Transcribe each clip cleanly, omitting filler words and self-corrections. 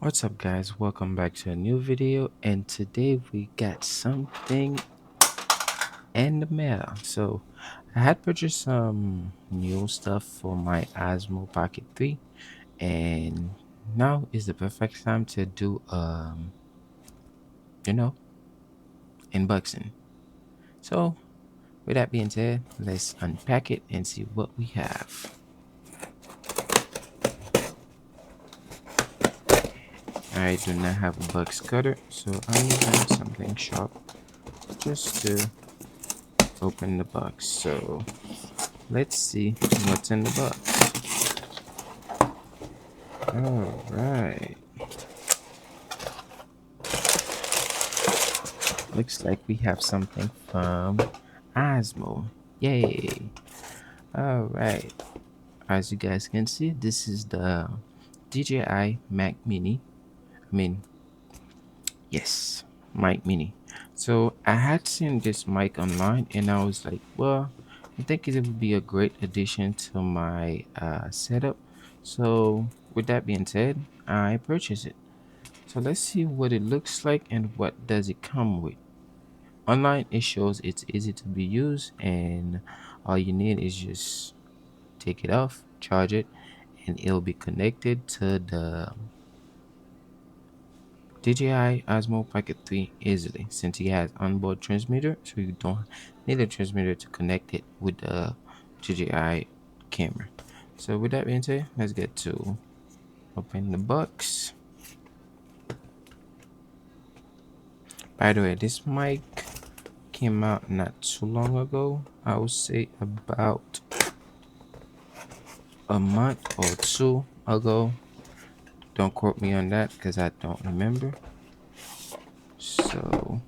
What's up, guys? Welcome back to a new video, and today we got something in the mail. So I had purchased some new stuff for my Osmo Pocket 3, and now is the perfect time to do you know unboxing. So with that being said, let's unpack it and see what we have. I do not have a box cutter, so I'm using something sharp just to open the box. So let's see what's in the box. All right. Looks like we have something from Osmo. Yay. All right. As you guys can see, this is the DJI Mac Mini. I mean, yes, Mic Mini. So I had seen this mic online and I was like, well, I think it would be a great addition to my setup. So with that being said, I purchased it. So let's see what it looks like and what does it come with. Online it shows it's easy to be used and all you need is just take it off, charge it, and it'll be connected to the DJI Osmo Pocket 3 easily since it has onboard transmitter, so you don't need a transmitter to connect it with the DJI camera. So with that being said, let's get to open the box. By the way, this mic came out not too long ago. I would say about a month or two ago. Don't quote me on that because I don't remember. So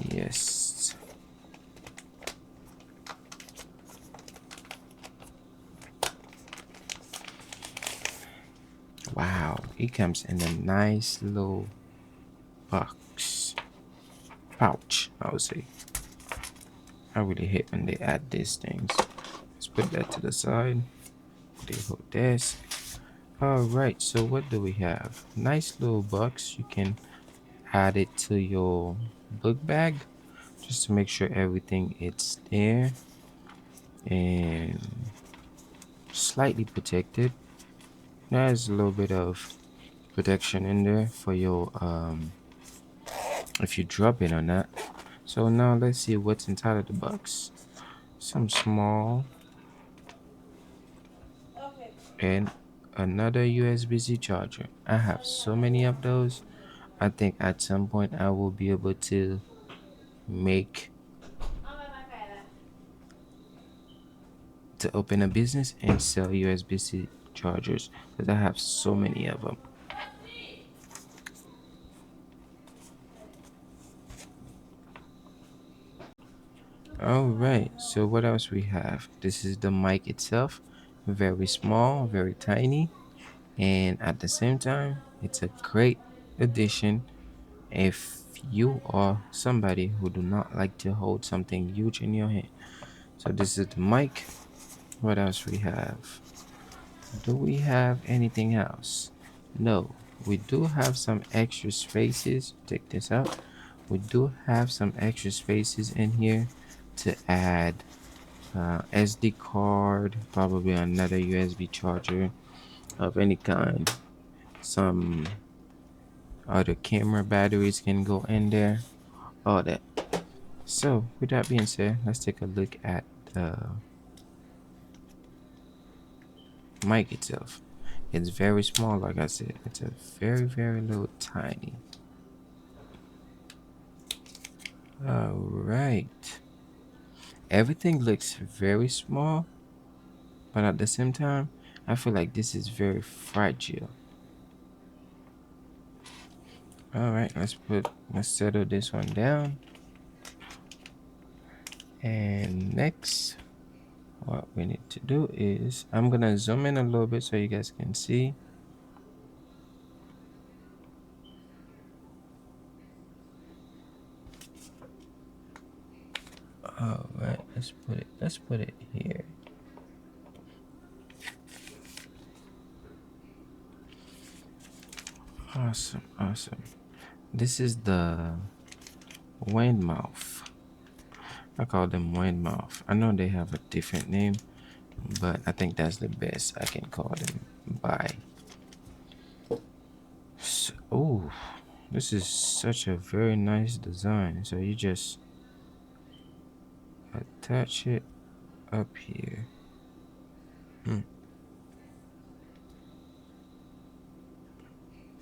yes. Wow, it comes in a nice little box. Pouch, I would say. I really hate when they add these things. Let's put that to the side. The whole desk. Alright, so what do we have? Nice little box. You can add it to your book bag just to make sure everything is there and slightly protected. There's a little bit of protection in there for your if you drop it or not. So now let's see what's inside of the box. Some small and another USB-C charger. I have so many of those. I think at some point I will be able to make to open a business and sell USB-C chargers because I have so many of them. Alright, so what else we have? This is the mic itself. Very small, very tiny, and at the same time, it's a great addition if you are somebody who do not like to hold something huge in your hand. So this is the mic. What else we have? Do we have anything else? No, we do have some extra spaces. Check this out. We do have some extra spaces in here to add SD card, probably another USB charger of any kind. Some other camera batteries can go in there, all that. So with that being said, let's take a look at the mic itself. It's very small, like I said. It's a very little tiny. All right. Everything looks very small, but at the same time, I feel like this is very fragile. All right, let's settle this one down. And next, what we need to do is I'm gonna zoom in a little bit so you guys can see. All right, let's put it here. Awesome, awesome. This is the wind mouth. I call them wind mouth. I know they have a different name, but I think that's the best I can call them by. So, oh, this is such a very nice design. So you just attach it up here. Hmm.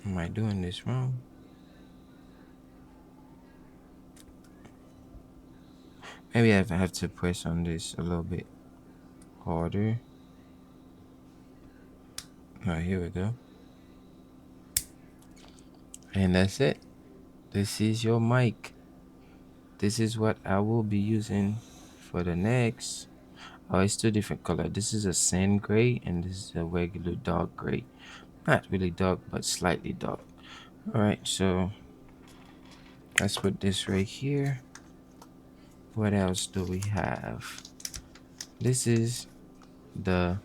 Am I doing this wrong? Maybe I have to press on this a little bit harder. Alright, here we go. And that's it. This is your mic. This is what I will be using for the next. Oh, it's two different color. This is a sand gray and this is a regular dark gray. Not really dark, but slightly dark. Alright, so let's put this right here. What else do we have? This is the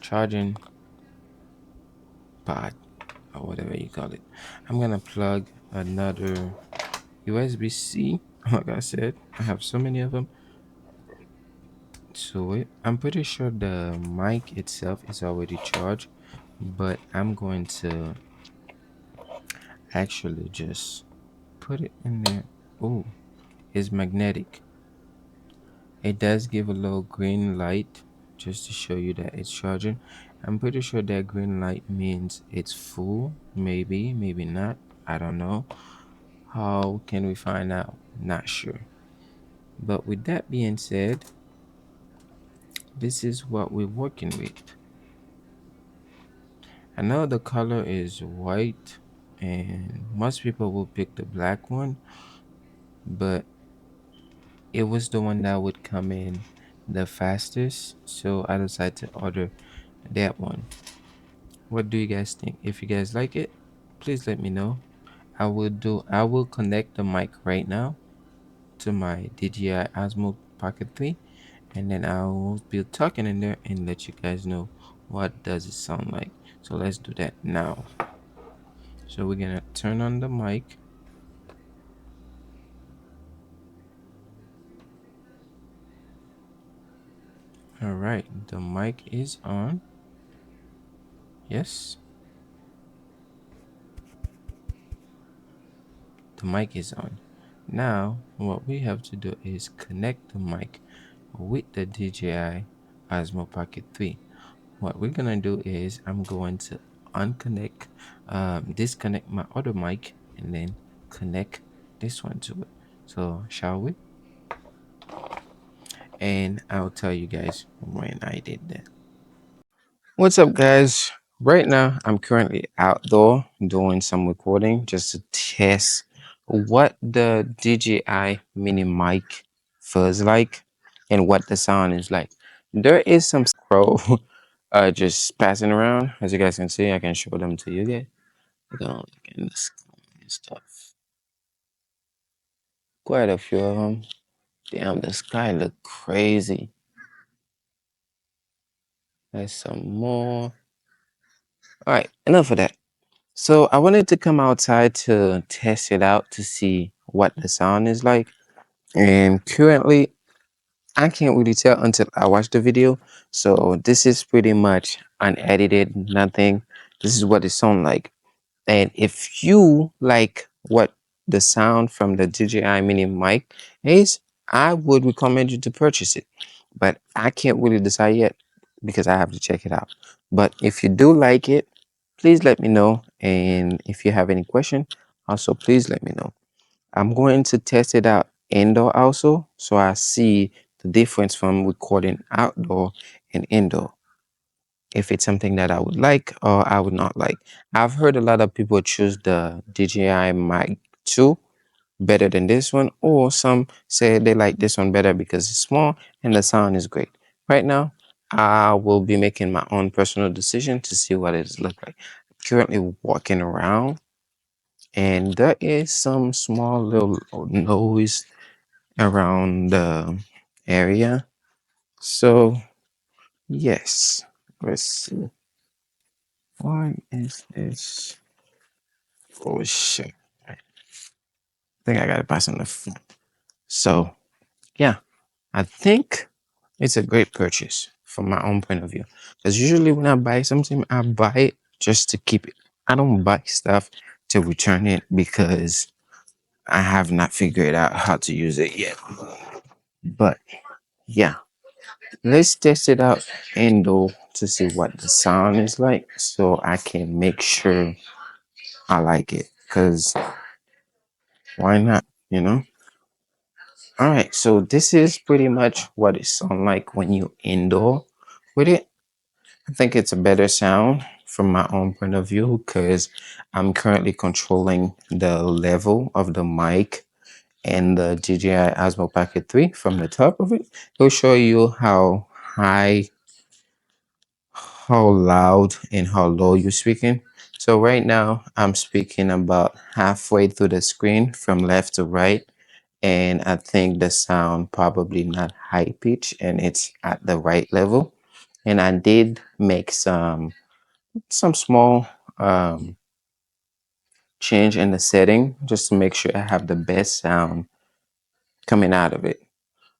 charging pod or whatever you call it. I'm gonna plug another USB-C. Like I said, I have so many of them to it. I'm pretty sure the mic itself is already charged, but I'm going to actually just put it in there. Oh, it's magnetic. It does give a little green light just to show you that it's charging. I'm pretty sure that green light means it's full. Maybe, maybe not. I don't know. How can we find out? Not sure. But with that being said, this is what we're working with. I know the color is white and most people will pick the black one, but it was the one that would come in the fastest, so I decided to order that one. What do you guys think? If you guys like it, please let me know. I will connect the mic right now to my DJI Osmo Pocket 3, and then I will be talking in there and let you guys know what does it sound like. So let's do that now. So we're gonna turn on the mic. All right, the mic is on. Yes, the mic is on. Now, what we have to do is connect the mic with the DJI Osmo Pocket 3. What we're gonna do is I'm going to unconnect, disconnect my other mic and then connect this one to it. So, shall we? And I'll tell you guys when I did that. What's up, guys? Right now, I'm currently outdoor doing some recording just to test what the DJI Mini mic feels like and what the sound is like. There is some crow just passing around. As you guys can see, I can show them to you guys. Look at look in the sky and stuff. Quite a few of them. Damn, the sky look crazy. There's some more. All right, enough of that. So I wanted to come outside to test it out to see what the sound is like. And currently, I can't really tell until I watch the video. So this is pretty much unedited, nothing. This is what it sounds like. And if you like what the sound from the DJI Mini mic is, I would recommend you to purchase it. But I can't really decide yet because I have to check it out. But if you do like it, please let me know. And if you have any question, also please let me know. I'm going to test it out indoor also, so I see the difference from recording outdoor and indoor, if it's something that I would like or I would not like. I've heard a lot of people choose the DJI Mic 2 better than this one, or some say they like this one better because it's small and the sound is great. Right now, I will be making my own personal decision to see what it looks like. Currently walking around, and there is some small little noise around the area. So, yes, let's see. Why is this? Oh shit! I think I gotta pass on the phone. So yeah, I think it's a great purchase from my own point of view. Because usually when I buy something, I buy it just to keep it. I don't buy stuff to return it because I have not figured out how to use it yet. But yeah, let's test it out indoor to see what the sound is like so I can make sure I like it. Because why not? You know? All right, so this is pretty much what it sounds like when you indoor with it. I think it's a better sound from my own point of view because I'm currently controlling the level of the mic and the DJI Osmo Pocket 3 from the top of it. It'll show you how high, how loud, and how low you're speaking. So right now I'm speaking about halfway through the screen from left to right, and I think the sound probably not high pitch and it's at the right level. And I did make some small change in the setting just to make sure I have the best sound coming out of it.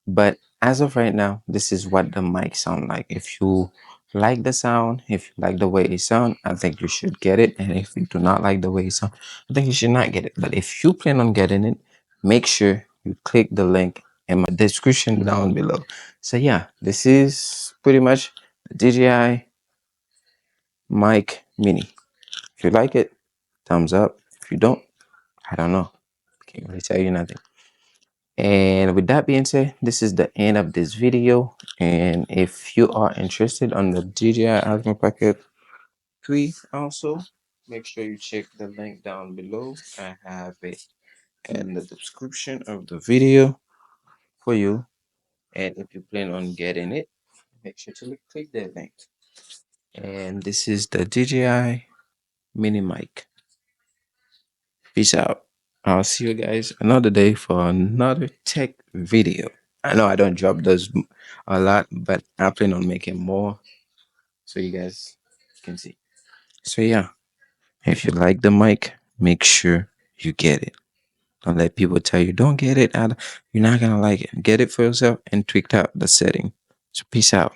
But as of right now, this is what the mic sound like. If you like the sound, if you like the way it sound, I think you should get it. And if you do not like the way it sound, I think you should not get it. But if you plan on getting it, make sure you click the link in my description down below. So yeah, this is pretty much the DJI Mic Mini. If you like it, thumbs up. If you don't, I don't know. Can't really tell you nothing. And with that being said, this is the end of this video. And if you are interested on the DJI Osmo Pocket 3 also, make sure you check the link down below. I have it in the description of the video for you. And if you plan on getting it, make sure to click that link. And this is the DJI Mini Mic. Peace out. I'll see you guys another day for another tech video. I know I don't drop those a lot, but I plan on making more so you guys can see. So yeah, if you like the mic, make sure you get it. Don't let people tell you don't get it. You're not gonna like it. Get it for yourself and tweak out the setting. So peace out.